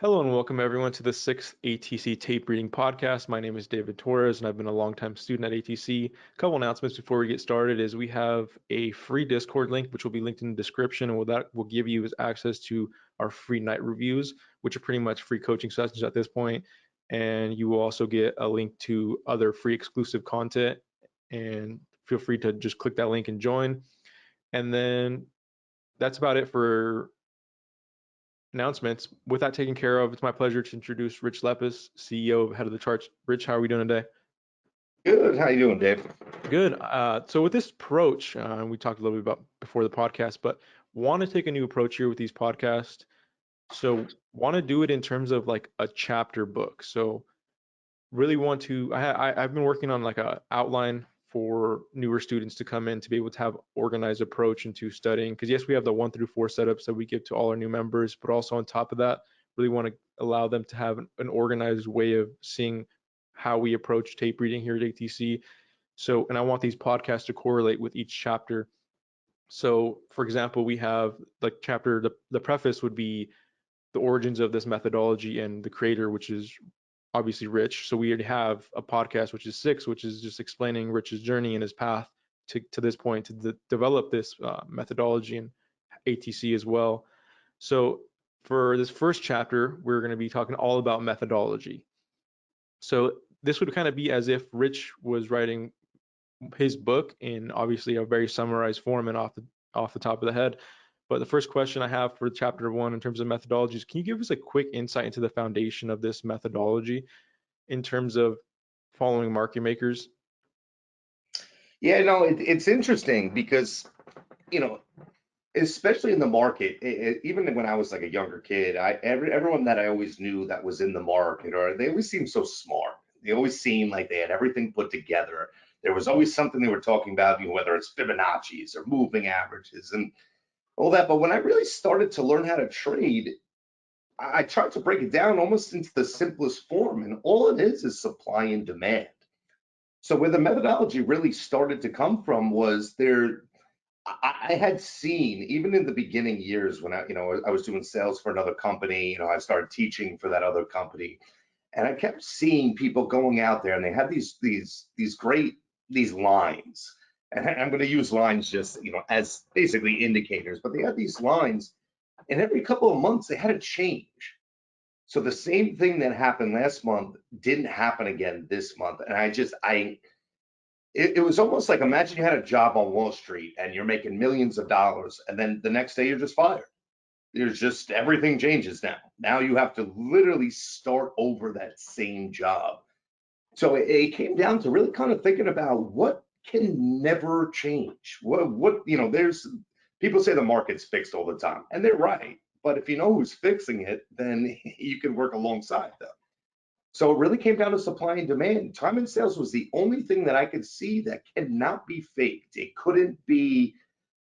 Hello and welcome everyone to the sixth ATC Tape Reading Podcast. My name is David Torres and I've been a longtime student at ATC. A couple announcements before we get started is we have a free Discord link, which will be linked in the description, and what that will give you is access to our free night reviews, which are pretty much free coaching sessions at this point. And you will also get a link to other free exclusive content, and feel free to just click that link and join. And then that's about it for announcements. With that taken care of, it's my pleasure to introduce Rich Lepis, CEO of Head of the Charts. Rich, how are we doing today? Good. How you doing, Dave? Good. So with this approach, we talked a little bit about before the podcast, but want to take a new approach here with these podcasts. So want to do it in terms of like a chapter book. So really want to. I've been working on like a outline for newer students to come in to be able to have organized approach into studying. Because yes, we have the 1 through 4 setups that we give to all our new members, but also on top of that, really want to allow them to have an organized way of seeing how we approach tape reading here at ATC. So, and I want these podcasts to correlate with each chapter. So, for example, we have like chapter, the preface would be the origins of this methodology and the creator, which is obviously Rich. So we already have a podcast, which is 6, which is just explaining Rich's journey and his path to this point to develop this methodology and ATC as well. So for this first chapter, we're going to be talking all about methodology. So this would kind of be as if Rich was writing his book in obviously a very summarized form and off the top of the head. But the first question I have for chapter 1 in terms of methodologies, can you give us a quick insight into the foundation of this methodology in terms of following market makers? Yeah, no, it's interesting because, you know, especially in the market, even when I was like a younger kid, everyone that I always knew that was in the market, or they always seemed so smart. They always seemed like they had everything put together. There was always something they were talking about, whether it's Fibonacci's or moving averages and all that. But when I really started to learn how to trade, I tried to break it down almost into the simplest form, and all it is supply and demand. So where the methodology really started to come from was there. I had seen even in the beginning years when I was doing sales for another company. I started teaching for that other company, and I kept seeing people going out there, and they had these great these lines, and I'm going to use lines just as basically indicators, but they had these lines, and every couple of months they had to change. So the same thing that happened last month didn't happen again this month, and it was almost like, imagine you had a job on Wall Street and you're making millions of dollars, and then the next day you're just fired. There's just everything changes now. Now you have to literally start over that same job. So it came down to really kind of thinking about what can never change. There's people say the market's fixed all the time, and they're right. But if you know who's fixing it, then you can work alongside them. So it really came down to supply and demand. Time and sales was the only thing that I could see that cannot be faked. It couldn't be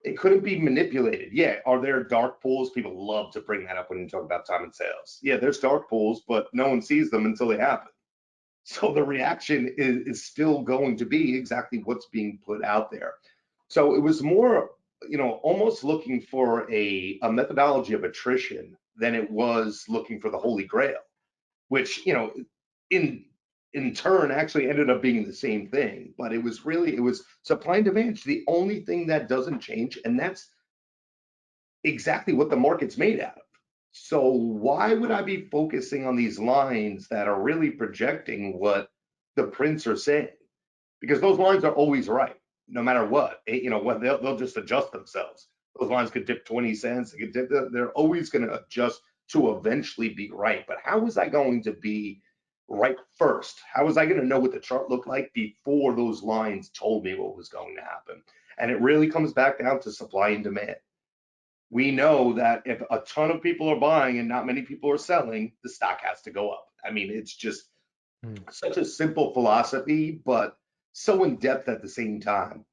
manipulated. Yeah, are there dark pools? People love to bring that up when you talk about time and sales. Yeah, there's dark pools, but no one sees them until they happen. So the reaction is still going to be exactly what's being put out there. So it was more, almost looking for a methodology of attrition than it was looking for the holy grail, which in in turn actually ended up being the same thing. But it was supply and demand. It's the only thing that doesn't change, and that's exactly what the market's made out of. So why would I be focusing on these lines that are really projecting what the prints are saying? Because those lines are always right, no matter what. What they'll just adjust themselves. Those lines could dip 20 cents. They could dip, they're always going to adjust to eventually be right. But how was I going to be right first? How was I going to know what the chart looked like before those lines told me what was going to happen? And it really comes back down to supply and demand. We know that if a ton of people are buying and not many people are selling, the stock has to go up. I mean, it's just Hmm. such a simple philosophy, but so in depth at the same time.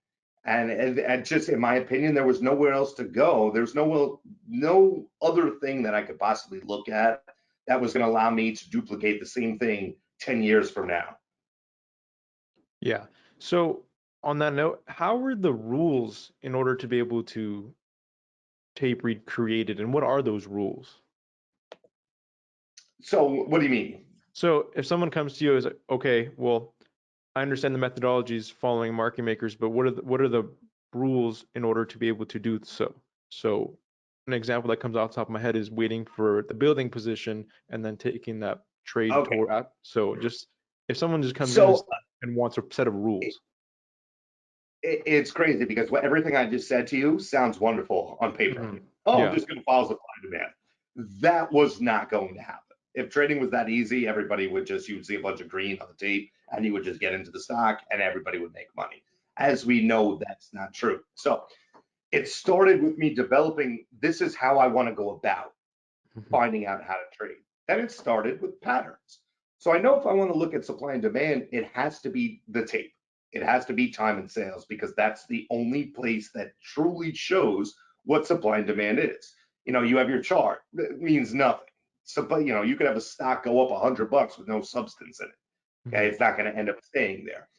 And just in my opinion, there was nowhere else to go. There's no other thing that I could possibly look at that was going to allow me to duplicate the same thing 10 years from now. Yeah. So on that note, how were the rules in order to be able to tape read created, and what are those rules? So what do you mean? So if someone comes to you as like, okay, well, I understand the methodologies following market makers, but what are the rules in order to be able to do so? So an example that comes off the top of my head is waiting for the building position and then taking that trade Okay. toward at. So just if someone just comes in So and wants a set of it, rules. it's crazy because everything I just said to you sounds wonderful on paper. Mhm. Oh, I'm Yeah. just going to follow supply and demand. That was not going to happen. If trading was that easy, everybody would just, you would see a bunch of green on the tape and you would just get into the stock and everybody would make money. As we know, that's not true. So it started with me developing this is how I want to go about Mhm. finding out how to trade. Then it started with patterns. So I know if I want to look at supply and demand, it has to be the tape. It has to be time and sales because that's the only place that truly shows what supply and demand is. You have your chart. That means nothing. So, but you could have a stock go up $100 with no substance in it. Okay, Mhm. it's not going to end up staying there.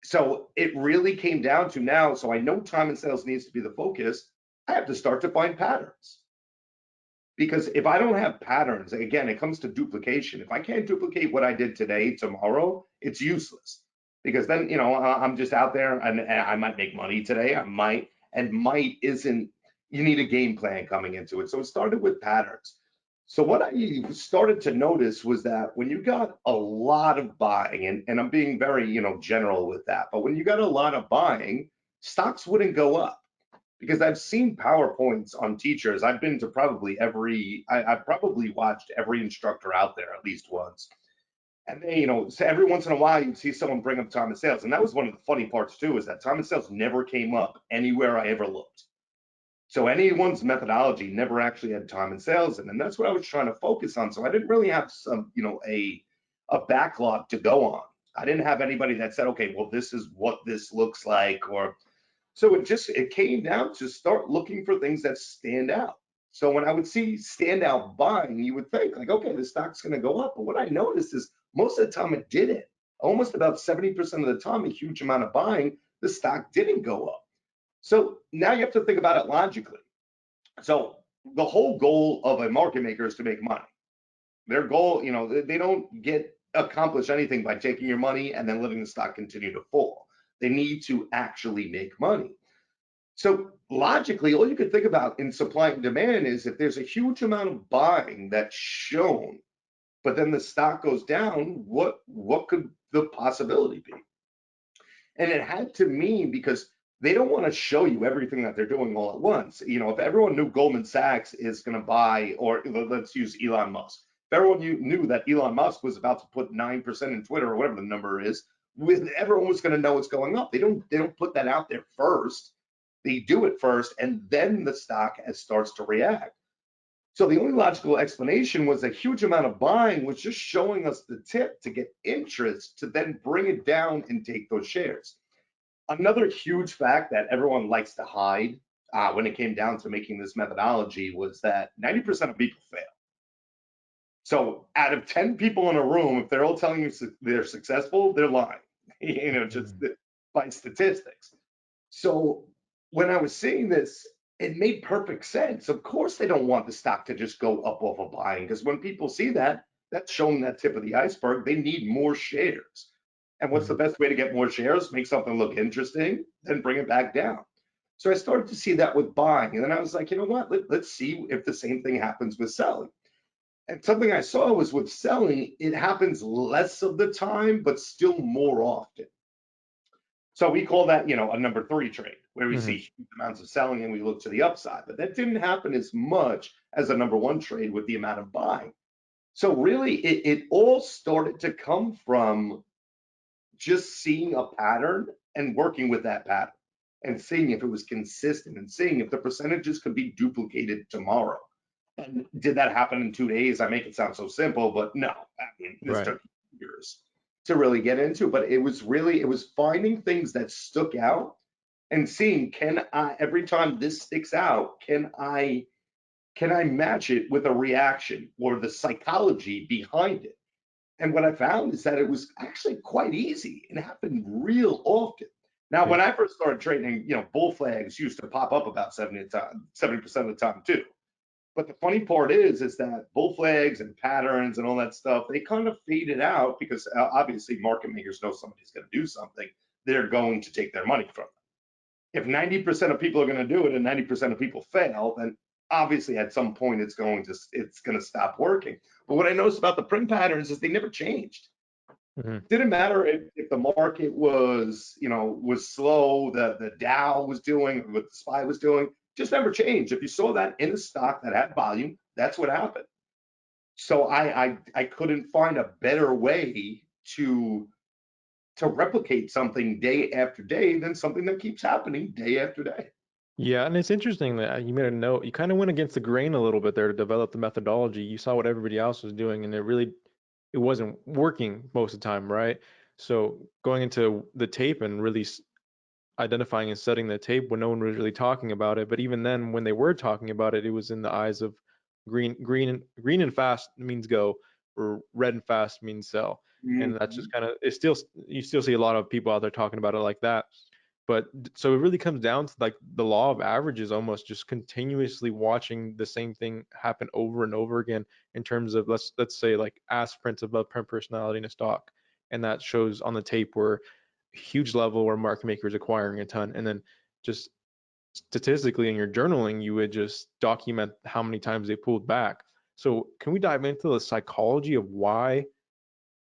So it really came down to now. So I know time and sales needs to be the focus. I have to start to find patterns. Because if I don't have patterns, again, it comes to duplication. If I can't duplicate what I did today, tomorrow, it's useless. Because then, I'm just out there and I might make money today. I might, and might isn't, you need a game plan coming into it. So it started with patterns. So what I started to notice was that when you got a lot of buying, and I'm being very, general with that, but when you got a lot of buying, stocks wouldn't go up because I've seen PowerPoints on teachers. I've been to probably I've probably watched every instructor out there at least once. And they, so every once in a while you'd see someone bring up time and sales. And that was one of the funny parts too, is that time and sales never came up anywhere I ever looked. So anyone's methodology never actually had time and sales in. And that's what I was trying to focus on. So I didn't really have a backlog to go on. I didn't have anybody that said, okay, well, this is what this looks like, or so it came down to start looking for things that stand out. So when I would see standout buying, you would think like, okay, the stock's going to go up. But what I noticed is most of the time it didn't. Almost about 70% of the time, a huge amount of buying, the stock didn't go up. So now you have to think about it logically. So the whole goal of a market maker is to make money. Their goal, they don't get accomplish anything by taking your money and then letting the stock continue to fall. They need to actually make money. So logically, all you could think about in supply and demand is if there's a huge amount of buying that's shown, but then the stock goes down, what could the possibility be? And it had to mean because they don't want to show you everything that they're doing all at once. If everyone knew Goldman Sachs is going to buy, or let's use Elon Musk, if everyone knew that Elon Musk was about to put 9% in Twitter or whatever the number is, everyone was going to know what's going up. They don't put that out there first. They do it first, and then the stock starts to react. So the only logical explanation was a huge amount of buying was just showing us the tip to get interest to then bring it down and take those shares. Another huge fact that everyone likes to hide when it came down to making this methodology was that 90% of people fail. So out of 10 people in a room, if they're all telling you they're successful, they're lying, just Mhm. by statistics. So when I was seeing this, it made perfect sense. Of course, they don't want the stock to just go up off of buying because when people see that, that's showing that tip of the iceberg. They need more shares. And what's the Mhm. best way to get more shares? Make something look interesting, then bring it back down. So I started to see that with buying. And then I was like, you know what? Let's see if the same thing happens with selling. And something I saw was with selling, it happens less of the time, but still more often. So we call that, a number three trade, where we see Mhm. huge amounts of selling and we look to the upside. But that didn't happen as much as a number one trade with the amount of buying. So really, it all started to come from just seeing a pattern and working with that pattern and seeing if it was consistent and seeing if the percentages could be duplicated tomorrow. And did that happen in 2 days? I make it sound so simple, but no. I mean, this Right. took years to really get into. But it was finding things that stuck out and seeing can I every time this sticks out, can I match it with a reaction or the psychology behind it? And what I found is that it was actually quite easy. It happened real often. Now, Yeah. when I first started trading, bull flags used to pop up about 70% of the time too. But the funny part is that bull flags and patterns and all that stuff, they kind of faded out because obviously market makers know somebody's going to do something. They're going to take their money from it. If 90% of people are going to do it and 90% of people fail, then obviously at some point it's going to stop working. But what I noticed about the print patterns is they never changed. Hmm. Didn't matter if the market was slow, the Dow was doing, what the SPY was doing, just never changed. If you saw that in a stock that had volume, that's what happened. So I couldn't find a better way to replicate something day after day than something that keeps happening day after day. Yeah, and it's interesting that you made a note. You kind of went against the grain a little bit there to develop the methodology. You saw what everybody else was doing, and it wasn't working most of the time, right? So going into the tape and really identifying and setting the tape when no one was really talking about it. But even then, when they were talking about it, it was in the eyes of green and fast means go, or red and fast means sell. And that's just Mhm. kind of it's still you still see a lot of people out there talking about it like that. But so it really comes down to like the law of averages, almost just continuously watching the same thing happen over and over again in terms of let's say like ask print above print personality in a stock, and that shows on the tape where huge level where market makers acquiring a ton, and then just statistically in your journaling you would just document how many times they pulled back. So can we dive into the psychology of why?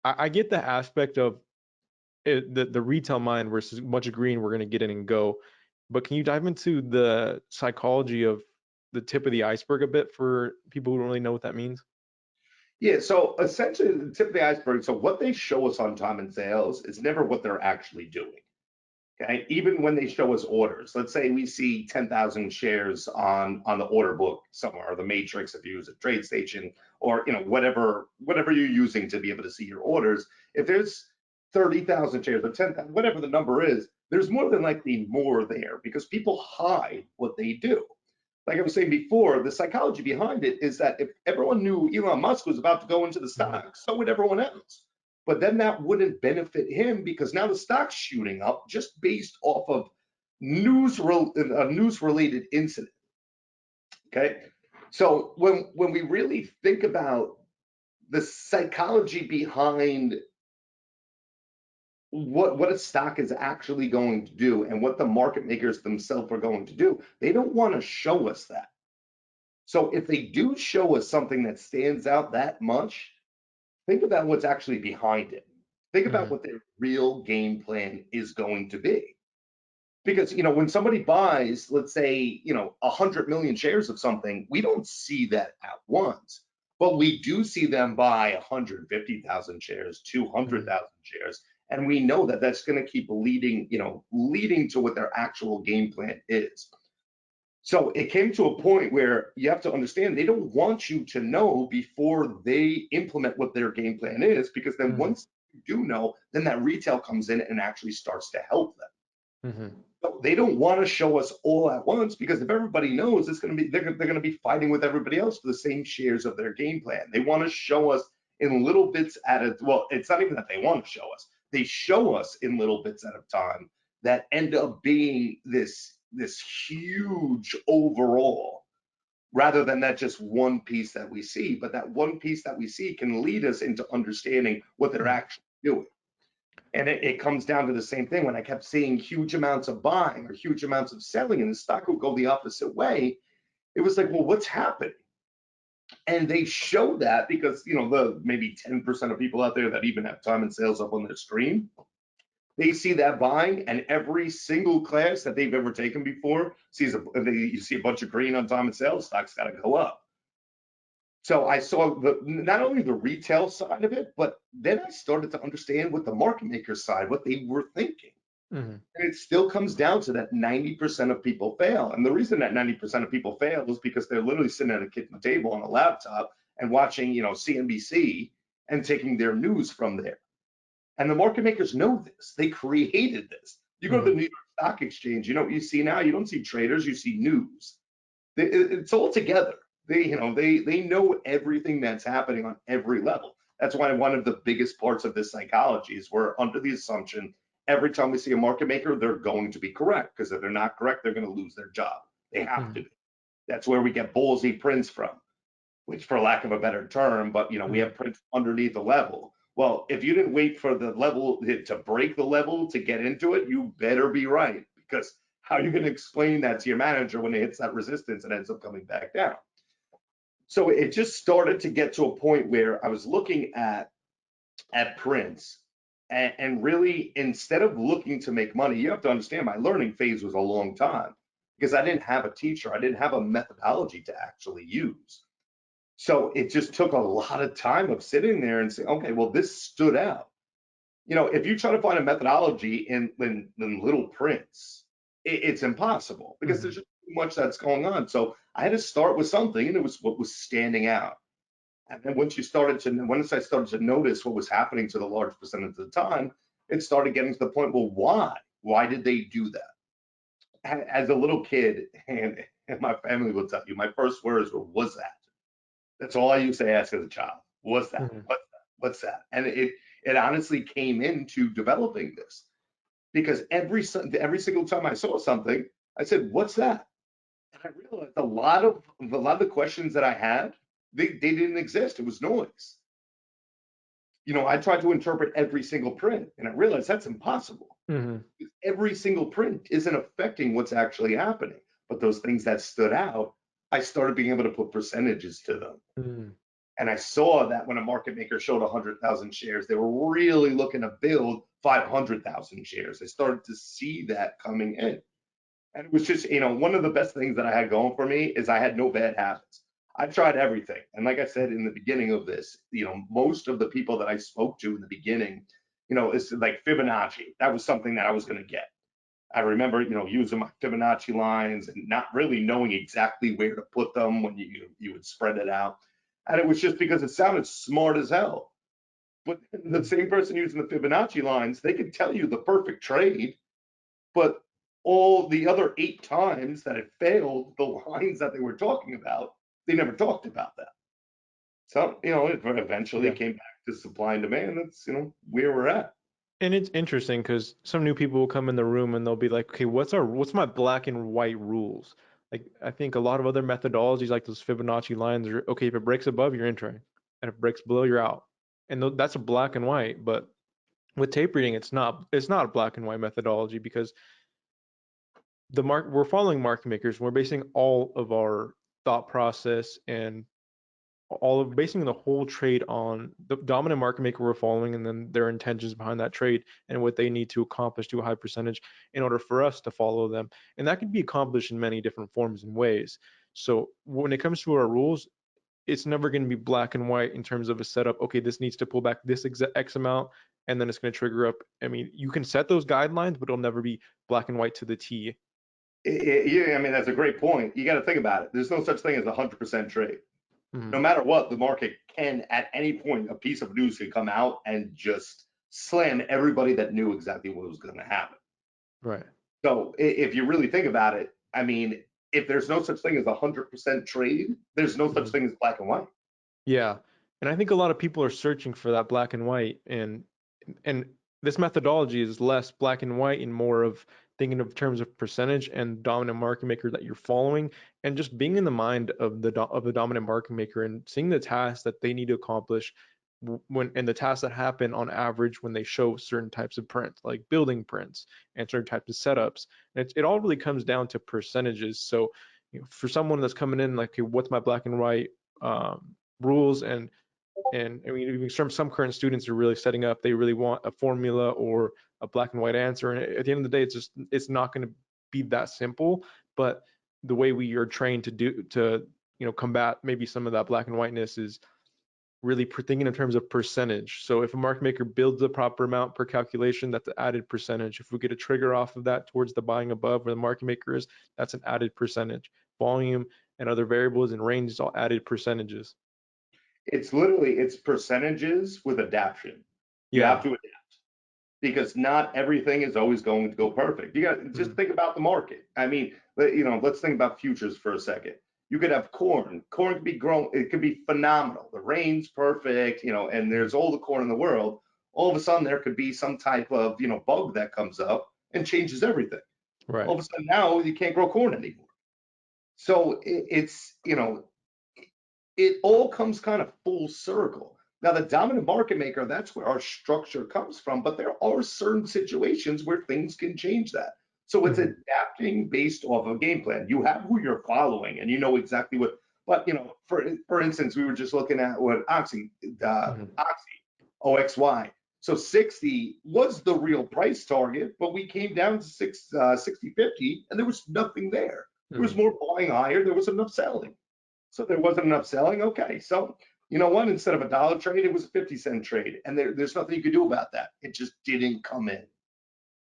I get the aspect of the retail mind versus a bunch of green, we're going to get in and go. But can you dive into the psychology of the tip of the iceberg a bit for people who don't really know what that means? Yeah, so essentially the tip of the iceberg. So what they show us on time and sales is never what they're actually doing. Okay, even when they show us orders, let's say we see 10,000 shares on the order book somewhere, or the matrix if you use a trade station, or whatever you're using to be able to see your orders. If there's 30,000 shares or 10,000, whatever the number is, there's more than likely more there because people hide what they do. Like I was saying before, the psychology behind it is that if everyone knew Elon Musk was about to go into the Mhm. stock, so would everyone else. But then that wouldn't benefit him because now the stock's shooting up just based off of a news related incident. Okay. So when we really think about the psychology behind what a stock is actually going to do and what the market makers themselves are going to do, they don't want to show us that. So if they do show us something that stands out that much, think about what's actually behind it. Think about Mhm. what their real game plan is going to be. Because when somebody buys, let's say, 100 million shares of something, we don't see that at once. But we do see them buy 150,000 shares, Mhm. 200,000 shares, and we know that that's going to keep leading to what their actual game plan is. So it came to a point where you have to understand they don't want you to know before they implement what their game plan is, because then Mhm. once you do know, then that retail comes in and actually starts to help them. Mhm. So they don't want to show us all at once because if everybody knows, it's going to be they're going to be fighting with everybody else for the same shares of their game plan. They want to show us in little bits at a well, it's not even that they want to show us. They show us in little bits at a time that end up being this huge overall rather than that just one piece that we see. But that one piece that we see can lead us into understanding what they're Mhm. actually doing. And it comes down to the same thing. When I kept seeing huge amounts of buying or huge amounts of selling, and the stock would go the opposite way, it was like, well, what's happening? And they show that because the maybe 10% of people out there that even have time and sales up on their screen, they see that buying, and every single class that they've ever taken before you see a bunch of green on time and sales, stock's got to go up. So I saw not only the retail side of it, but then I started to understand what the market maker side, what they were thinking. Mhm. And it still comes down to that 90% of people fail. And the reason that 90% of people fail is because they're literally sitting at a kitchen table on a laptop and watching, CNBC and taking their news from there. And the market makers know this. They created this. You go to the Mhm. New York Stock Exchange, you know what you see now? You don't see traders, you see news. It's all together. They know everything that's happening on every level. That's why one of the biggest parts of this psychology is we're under the assumption every time we see a market maker, they're going to be correct, because if they're not correct, they're going to lose their job. They have to Mhm. be. That's where we get ballsy prints from, which for lack of a better term, but we Mm-hmm. have prints underneath the level. Well, if you didn't wait for the level to break the level to get into it, you better be right, because how are you going to explain that to your manager when it hits that resistance and ends up coming back down? So it just started to get to a point where I was looking at prints, and really, instead of looking to make money, you have to understand my learning phase was a long time because I didn't have a teacher, I didn't have a methodology to actually use. So it just took a lot of time of sitting there and saying, okay, well, this stood out. If you try to find a methodology in little prints, it's impossible because Mm-hmm. there's just too much that's going on. So I had to start with something, and it was what was standing out. And then once I started to notice what was happening to the large percentage of the time, it started getting to the point, well, why? Why did they do that? As a little kid, and my family will tell you, my first words were, "Was that?" That's all I used to ask as a child. Was that? Mm-hmm. What's that? What's that? And it honestly came into developing this because every single time I saw something, I said, "What's that?" And I realized a lot of the questions that I had, they didn't exist. It was noise. I tried to interpret every single print, and I realized that's impossible. Mm-hmm. Every single print isn't affecting what's actually happening. But those things that stood out, I started being able to put percentages to them. Mm-hmm. And I saw that when a market maker showed 100,000 shares, they were really looking to build 500,000 shares. I started to see that coming in. And it was just, one of the best things that I had going for me is I had no bad habits. I tried everything. And like I said in the beginning of this, most of the people that I spoke to in the beginning, it's like Fibonacci. That was something that I was going to get. I remember, using my Fibonacci lines and not really knowing exactly where to put them when you would spread it out. And it was just because it sounded smart as hell. But the same person using the Fibonacci lines, they could tell you the perfect trade, but all the other 8 times that it failed, the lines that they were talking about, they never talked about that. So, it eventually Yeah. came back to supply and demand. That's, where we're at. And it's interesting because some new people will come in the room and they'll be like, okay, what's my black and white rules? Like I think a lot of other methodologies like those Fibonacci lines are okay, if it breaks above, you're entering. And if it breaks below, you're out. And that's a black and white, but with tape reading, it's not a black and white methodology because we're following market makers. We're basing all of our thought process and all of basing the whole trade on the dominant market maker we're following and then their intentions behind that trade and what they need to accomplish to a high percentage in order for us to follow them. And that can be accomplished in many different forms and ways. So when it comes to our rules, it's never going to be black and white in terms of a setup. Okay, this needs to pull back this X amount, and then it's going to trigger up. I mean, you can set those guidelines, but it'll never be black and white to the T. Yeah, I mean, that's a great point. You got to think about it. There's no such thing as a 100% trade. No Mhm. matter what, the market can, at any point, a piece of news can come out and just slam everybody that knew exactly what was going to happen. Right. So if you really think about it, I mean, if there's no such thing as a 100% trade, there's no such Mhm. thing as black and white. Yeah. And I think a lot of people are searching for that black and white and this methodology is less black and white and more of thinking of terms of percentage and dominant market maker that you're following and just being in the mind of the dominant market maker and seeing the tasks that they need to accomplish when and the tasks that happen on average when they show certain types of prints like building prints and certain types of setups. And it all really comes down to percentages. So for someone that's coming in like, okay, what's my black and white rules and I mean, even some current students are really setting up. They really want a formula or a black and white answer. And at the end of the day, it's not going to be that simple. But the way we are trained to combat maybe some of that black and whiteness is really thinking in terms of percentage. So if a market maker builds the proper amount per calculation, that's an added percentage. If we get a trigger off of that towards the buying above where the market maker is, that's an added percentage. Volume and other variables and ranges all added percentages. It's percentages with adaption. You have Yeah. to adapt because not everything is always going to go perfect. You got to just Mhm. think about the market. I mean, let's think about futures for a second. You could have corn. Corn could be grown. It could be phenomenal. The rain's perfect, and Mhm. there's all the corn in the world. All of a sudden, there could be some type of, bug that comes up and changes everything. Right. All of a sudden, now you can't grow corn anymore. So it's, it all comes kind of full circle. Now, the dominant market maker, that's where our structure comes from, but there are certain situations where things can change that. So it's Hmm. adapting based off of a game plan. You have who you're following and you know exactly what, but for instance, we were just looking at what Hmm. Oxy, OXY. So 60 was the real price target, but we came down to 60, 50, and there was nothing there. There was Hmm. more buying higher, there was enough selling. So there wasn't enough selling. Okay, so you know what? Instead of a dollar trade, it was a 50-cent trade, and there's nothing you could do about that. It just didn't come in.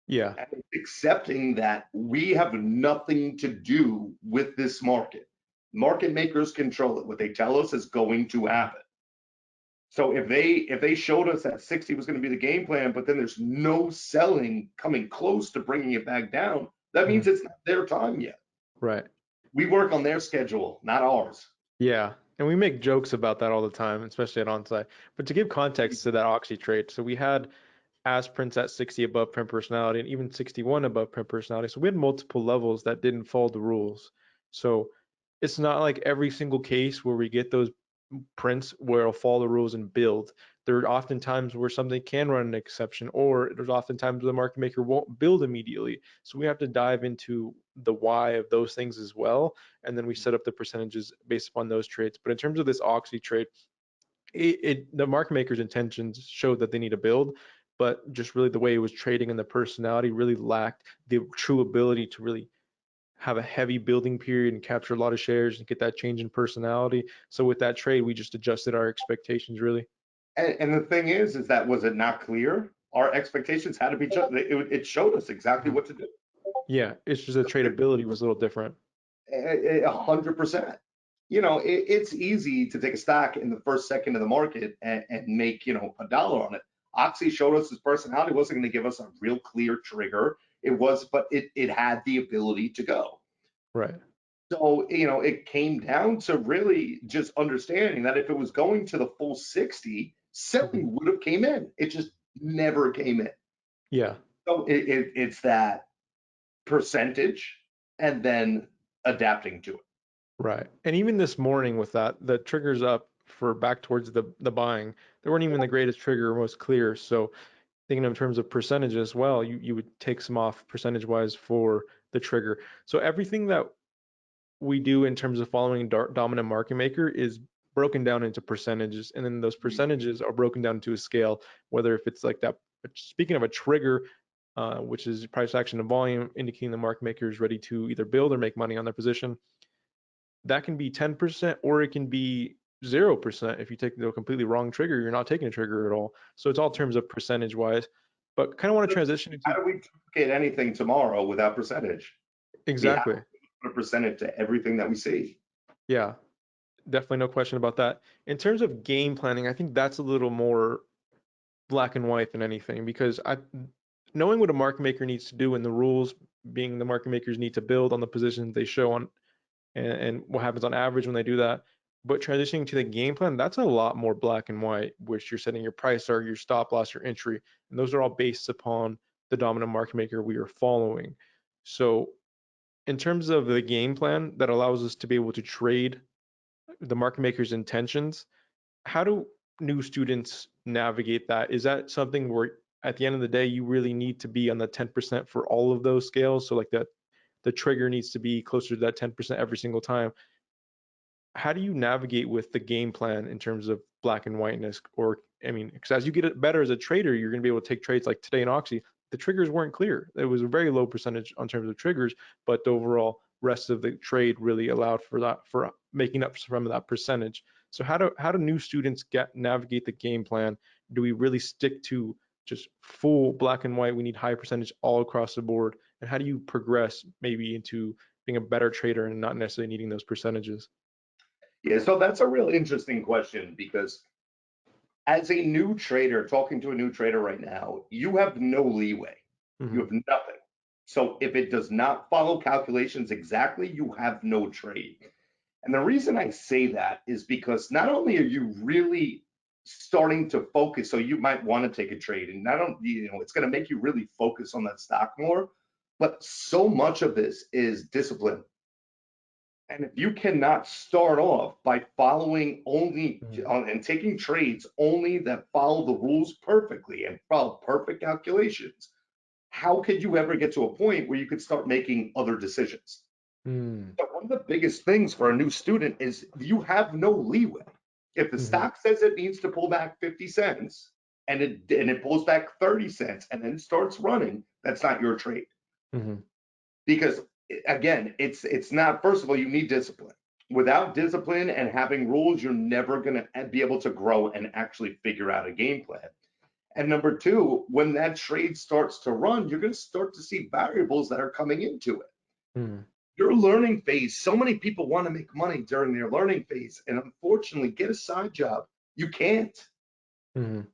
Yeah. And accepting that we have nothing to do with this market. Market makers control it. What they tell us is going to happen. So if they showed us that 60 was going to be the game plan, but then there's no selling coming close to bringing it back down, that Hmm. means it's not their time yet. Right. We work on their schedule, not ours. Yeah. And we make jokes about that all the time, especially at onsite. But to give context to that Oxy trade, so we had as prints at 60 above print personality and even 61 above print personality. So we had multiple levels that didn't follow the rules. So it's not like every single case where we get those prints where it'll follow the rules and build. There are often times where something can run an exception, or there's often times the market maker won't build immediately. So we have to dive into the why of those things as well, and then we set up the percentages based upon those trades. But in terms of this Oxy trade, the market maker's intentions showed that they need to build, but just really the way it was trading and the personality really lacked the true ability to really have a heavy building period and capture a lot of shares and get that change in personality. So with that trade, we just adjusted our expectations really. And the thing is that was it not clear? Our expectations had to be just, it showed us exactly Mhm. what to do. Yeah, it's just the tradability was a little different. 100%. It's easy to take a stock in the first second of the market and make, a dollar on it. Oxy showed us his personality wasn't going to give us a real clear trigger. It was, but it had the ability to go. Right. So, it came down to really just understanding that if it was going to the full 60, Mhm. selling would have came in. It just never came in. Yeah. So it's that percentage and then adapting to it. Right. And even this morning with that, the triggers up for back towards the buying, they weren't even the greatest trigger or most clear. So thinking in terms of percentage as well, you would take some off percentage wise for the trigger. So everything that we do in terms of following dominant market maker is broken down into percentages, and then those percentages are broken down into a scale, whether if it's like that. Speaking of a trigger, which is price action and volume, indicating the market maker is ready to either build or make money on their position, that can be 10% or it can be 0%. If you take the completely wrong trigger, you're not taking a trigger at all. So it's all terms of percentage wise. But kind of want to transition into How do we duplicate anything tomorrow without percentage? We have exactly. to put a percentage to everything that we see. Yeah, definitely no question about that. In terms of game planning, I think that's a little more black and white than anything because knowing what a market maker needs to do and the rules being the market makers need to build on the positions they show on and what happens on average when they do that. But transitioning to the game plan, that's a lot more black and white, which you're setting your price target, your stop loss, your entry, and those are all based upon the dominant market maker we are following. So in terms of the game plan that allows us to be able to trade the market maker's intentions, how do new students navigate that? Is that something where at the end of the day you really need to be on the 10% for all of those scales? So like that the trigger needs to be closer to that 10% every single time. How do you navigate with the game plan in terms of black and whiteness? Or, I mean, because as you get it better as a trader, you're going to be able to take trades like today in Oxy. The triggers weren't clear. It was a very low percentage on terms of triggers, but the overall rest of the trade really allowed for that, for making up some of that percentage. So how do new students get navigate the game plan? Do we really stick to just full black and white? We need high percentage all across the board. And how do you progress maybe into being a better trader and not necessarily needing those percentages? Yeah, so that's a real interesting question because as a new trader, talking to a new trader right now, you have no leeway. You Mhm. have nothing. So if it does not follow calculations exactly, you have no trade. And the reason I say that is because not only are you really starting to focus, so you might want to take a trade, and not only, it's going to make you really focus on that stock more, but so much of this is discipline And if you cannot start off by following only Mm, and taking trades only that follow the rules perfectly and follow perfect calculations, how could you ever get to a point where you could start making other decisions? mm, So one of the biggest things for a new student is you have no leeway. If the mhm, stock says it needs to pull back 50 cents and it pulls back 30 cents and then starts running, that's not your trade. mhm, Because again, it's not, first of all, you need discipline. Without discipline and having rules, you're never going to be able to grow and actually figure out a game plan. And number two, when that trade starts to run, you're going to start to see variables that are coming into it. mhm, Your learning phase, so many people want to make money during their learning phase, and unfortunately, get a side job. You can't, mhm,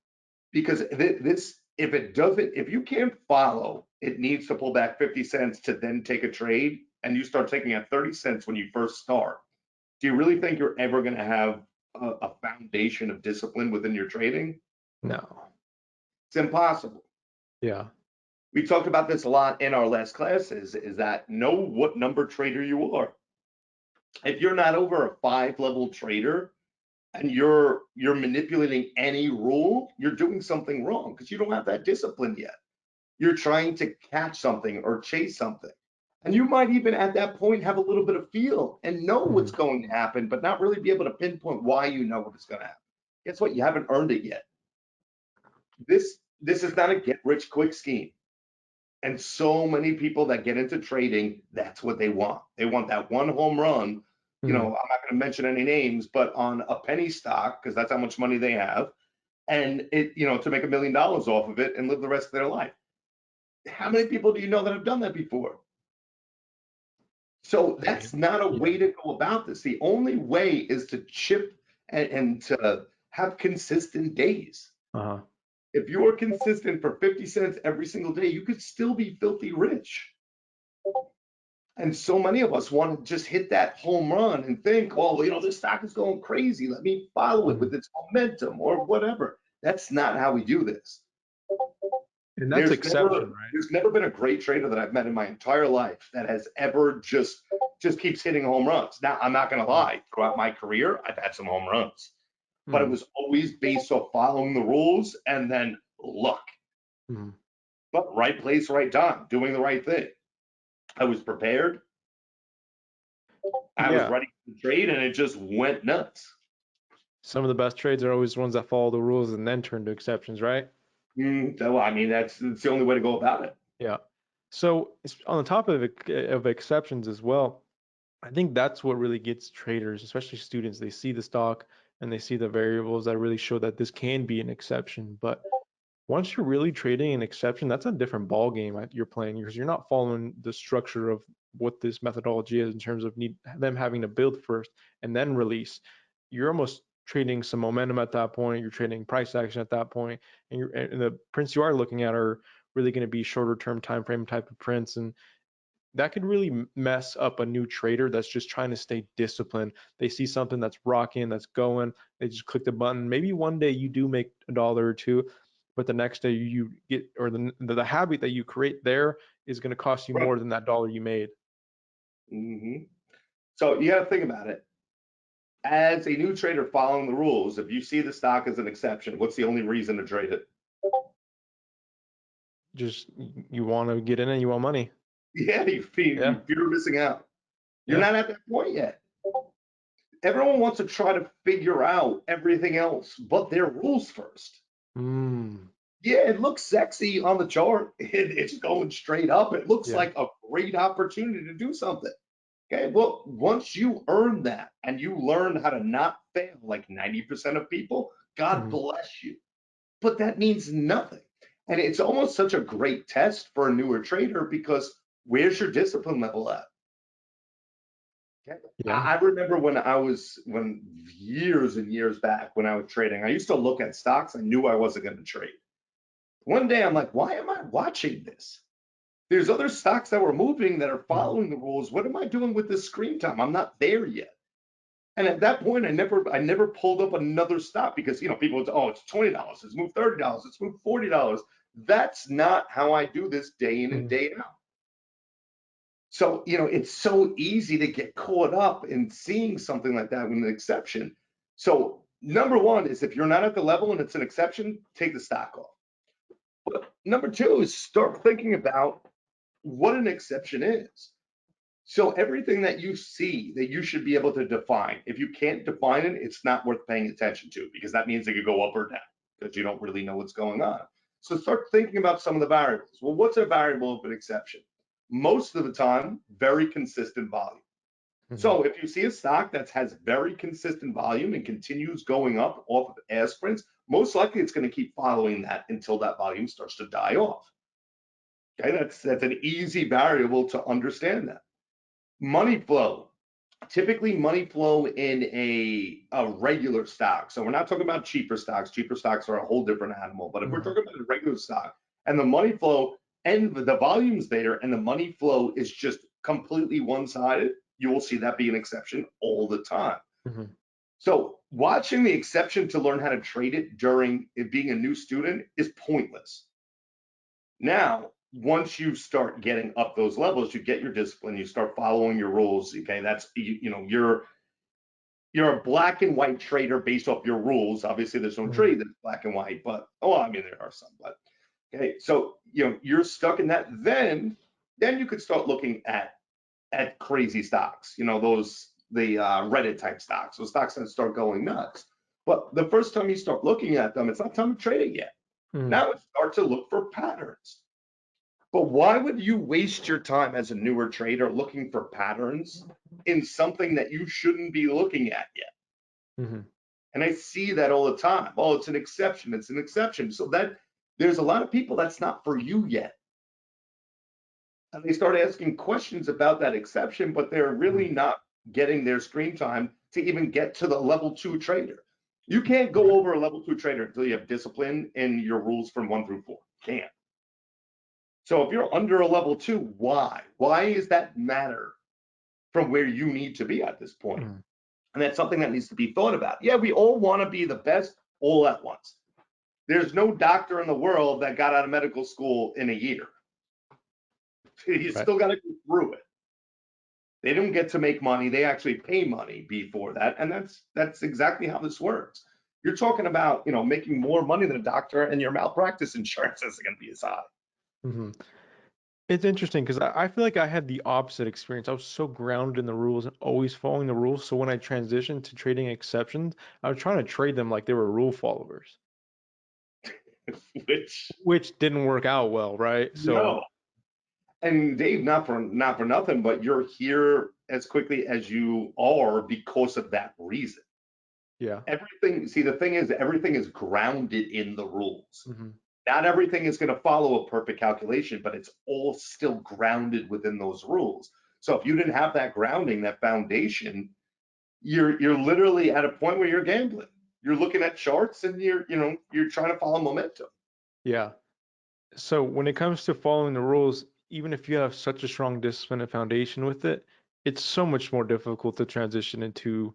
because this, if it doesn't, if you can't follow, it needs to pull back 50 cents to then take a trade, and you start taking at 30 cents when you first start. Do you really think you're ever going to have a foundation of discipline within your trading? no, It's impossible. yeah, We talked about this a lot in our last classes, is that know what number trader you are. If you're not over a 5 level trader and you're manipulating any rule, you're doing something wrong because you don't have that discipline yet. You're trying to catch something or chase something. And you might even at that point have a little bit of feel and know what's mhm, going to happen, but not really be able to pinpoint why you know what is going to happen. Guess what? You haven't earned it yet. This is not a get rich quick scheme. And so many people that get into trading, that's what they want. They want that one home run. mhm. I'm not going to mention any names, but on a penny stock, because that's how much money they have, and to make $1 million off of it and live the rest of their life. How many people do you know that have done that before? So Okay, that's not a yeah, way to go about this. The only way is to chip and to have consistent days. uh-huh, If you are consistent for 50 cents every single day, you could still be filthy rich. And so many of us want to just hit that home run and think, oh, this stock is going crazy. Let me follow it mhm. with its momentum or whatever. That's not how we do this. And that's There's never exception, right? there's never been a great trader that I've met in my entire life that has ever just keeps hitting home runs. Now, I'm not going to Mm, lie. Throughout my career, I've had some home runs, but it mm, was always based off following the rules and then luck. mm. But right place, right time, doing the right thing. I was prepared. I was Yeah, ready to trade, and it just went nuts. some of the best trades are always ones that follow the rules and then turn to exceptions, right? So, I mean, that's the only way to go about it. Yeah. So on the topic of exceptions as well, I think that's what really gets traders, especially students. They see the stock and they see the variables that really show that this can be an exception. But once you're really trading an exception, that's a different ball game that you're playing because you're not following the structure of what this methodology is in terms of them having to build first and then release. You're almost trading some momentum at that point. You're trading price action at that point, and the prints you are looking at are really going to be shorter term time frame type of prints, and that could really mess up a new trader that's just trying to stay disciplined. They see something that's rocking, that's going, they just click the button. Maybe one day you do make a dollar or two, but the next day you get, or the habit that you create there is going to cost you Right. more than that dollar you made. So you got to think about it. As a new trader following the rules, if you see the stock as an exception, what's the only reason to trade it? Just you want to get in and you want money. Yeah, you Yeah, fear missing out. You're yeah. not at that point yet. Everyone wants to try to figure out everything else but their rules first. Mm, Yeah, it looks sexy on the chart. It's going straight up. It looks yeah. like a great opportunity to do something. Okay, well, once you earn that and you learn how to not fail like 90% of people, God Mm, bless you. But that means nothing. And it's almost such a great test for a newer trader because where's your discipline level at? Okay. yeah. I remember when years and years back when I was trading, I used to look at stocks. I knew I wasn't going to trade. One day I'm like, why am I watching this? There's other stocks that were moving that are Mm, following the rules. What am I doing with this screen time? I'm not there yet. And at that point, I never pulled up another stock because people would say, oh, it's $20, it's moved $30, it's moved $40. That's not how I do this day in and mm, day out. So, it's so easy to get caught up in seeing something like that with an exception. So, number one is if you're not at the level and it's an exception, take the stock off. But number two is start thinking about what an exception is. So, everything that you see that you should be able to define, if you can't define it, it's not worth paying attention to because that means it could go up or down because you don't really know what's going on. So, start thinking about some of the variables. Well, what's a variable of an exception? Most of the time, very consistent volume. Hmm. So if you see a stock that has very consistent volume and continues going up off of aspirins, most likely it's going to keep following that until that volume starts to die off. Okay, that's an easy variable to understand that. Money flow. Typically money flow in a regular stock. So we're not talking about cheaper stocks. Cheaper stocks are a whole different animal. But if we're Hmm. talking about a regular stock and the money flow and the volume's there and the money flow is just completely one-sided, you will see that be an exception all the time. Hmm. So watching the exception to learn how to trade it during it being a new student is pointless. Now, once you start getting up those levels, you get your discipline, you start following your rules. Okay, that's you're a black and white trader based off your rules. Obviously, there's no Hmm. trade that's black and white, but I mean there are some. But okay, so you're stuck in that. Then you could start looking at crazy stocks. Those the Reddit type stocks, those stocks that start going nuts. But the first time you start looking at them, it's not time to trade it yet. Hmm. Now it's start to look for patterns. But why would you waste your time as a newer trader looking for patterns in something that you shouldn't be looking at yet? Hmm. And I see that all the time. Oh, it's an exception. It's an exception. So that there's a lot of people that's not for you yet. And they start asking questions about that exception, but they're really not getting their screen time to even get to the level two trader. You can't go Right. over a level two trader until you have discipline in your rules from 1 through 4. Can't. So if you're under a level two, why? Why does that matter from where you need to be at this point? Hmm. And that's something that needs to be thought about. Yeah, we all want to be the best all at once. There's no doctor in the world that got out of medical school in a year. You Right. still got to go through it. They don't get to make money. They actually pay money before that. And that's exactly how this works. You're talking about, making more money than a doctor and your malpractice insurance isn't going to be as high. Hmm. It's interesting because I feel like I had the opposite experience. I was so grounded in the rules and always following the rules. So when I transitioned to trading exceptions, I was trying to trade them like they were rule followers, Which, which didn't work out well, right? no. So And Dave, not for nothing, but you're here as quickly as you are because of that reason. yeah. Everything, see, the thing is, everything is grounded in the rules. Hmm. Not everything is going to follow a perfect calculation, but it's all still grounded within those rules. So if you didn't have that grounding, that foundation, you're literally at a point where you're gambling. You're looking at charts and you're trying to follow momentum. Yeah. So when it comes to following the rules, even if you have such a strong discipline and foundation with it, it's so much more difficult to transition into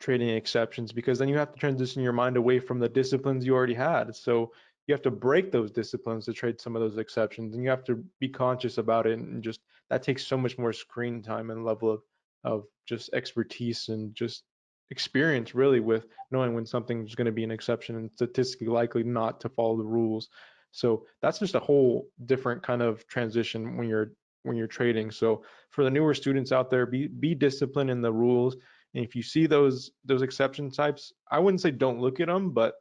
trading exceptions because then you have to transition your mind away from the disciplines you already had. So you have to break those disciplines to trade some of those exceptions, and you have to be conscious about it. And just that takes so much more screen time and level of just expertise and just experience really with knowing when something's going to be an exception and statistically likely not to follow the rules. So that's just a whole different kind of transition when you're trading. So for the newer students out there, be disciplined in the rules, and if you see those exception types, I wouldn't say don't look at them, but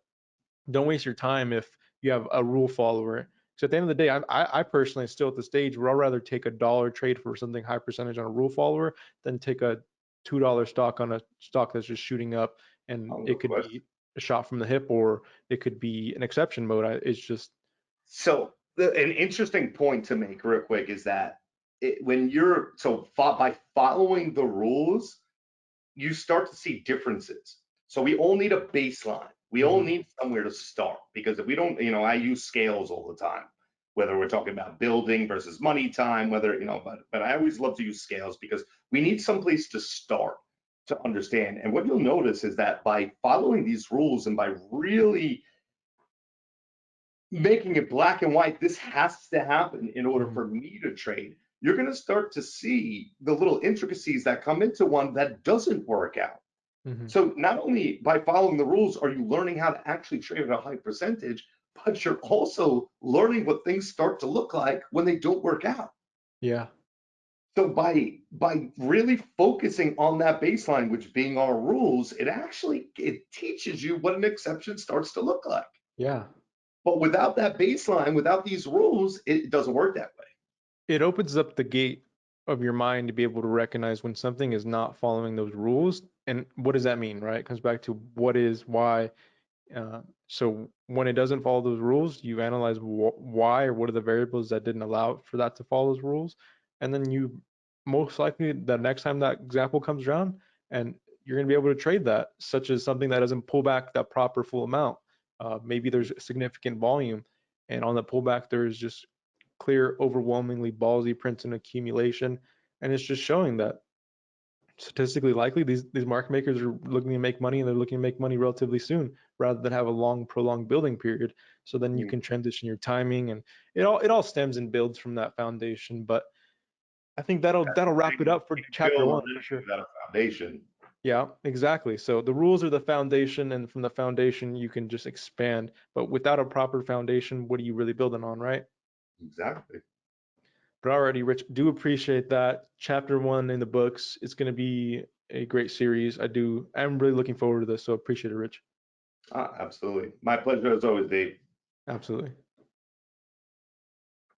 don't waste your time if you have a rule follower. So at the end of the day, I personally still at the stage where I'd rather take a dollar trade for something high percentage on a rule follower than take a $2 stock on a stock that's just shooting up, and Oh, no it could question. be a shot from the hip or it could be an exception mode. It's just So an interesting point to make real quick is that when by following the rules, you start to see differences. So we all need a baseline. We all mhm, need somewhere to start because if we don't, I use scales all the time, whether we're talking about building versus money time, whether, but I always love to use scales because we need someplace to start to understand. And what you'll notice is that by following these rules and by really making it black and white, this has to happen in order mhm, for me to trade. you're going to start to see the little intricacies that come into one that doesn't work out. Hmm. So not only by following the rules are you learning how to actually trade at a high percentage, but you're also learning what things start to look like when they don't work out. Yeah. So by really focusing on that baseline, which being our rules, it teaches you what an exception starts to look like. Yeah. But without that baseline, without these rules, it doesn't work that way. It opens up the gate of your mind to be able to recognize when something is not following those rules. And what does that mean, right? It comes back to what is, why. So when it doesn't follow those rules, you analyze why or what are the variables that didn't allow for that to follow those rules. And then you most likely the next time that example comes around and you're going to be able to trade that, such as something that doesn't pull back that proper full amount. Maybe there's significant volume, and on the pullback, there's just clear, overwhelmingly ballsy prints and accumulation. And it's just showing that statistically likely these market makers are looking to make money, and they're looking to make money relatively soon rather than have a long prolonged building period. So then you Mm. can transition your timing, and it all stems and builds from that foundation. But I think that'll wrap it up for You chapter build on one for anything sure. without a foundation. Yeah, exactly. So the rules are the foundation, and from the foundation you can just expand. But without a proper foundation, what are you really building on, right? Exactly. But already, Rich, do appreciate that. Chapter one in the books. It's going to be a great series. I'm really looking forward to this. So appreciate it, Rich. Absolutely. My pleasure as always, Dave. Absolutely.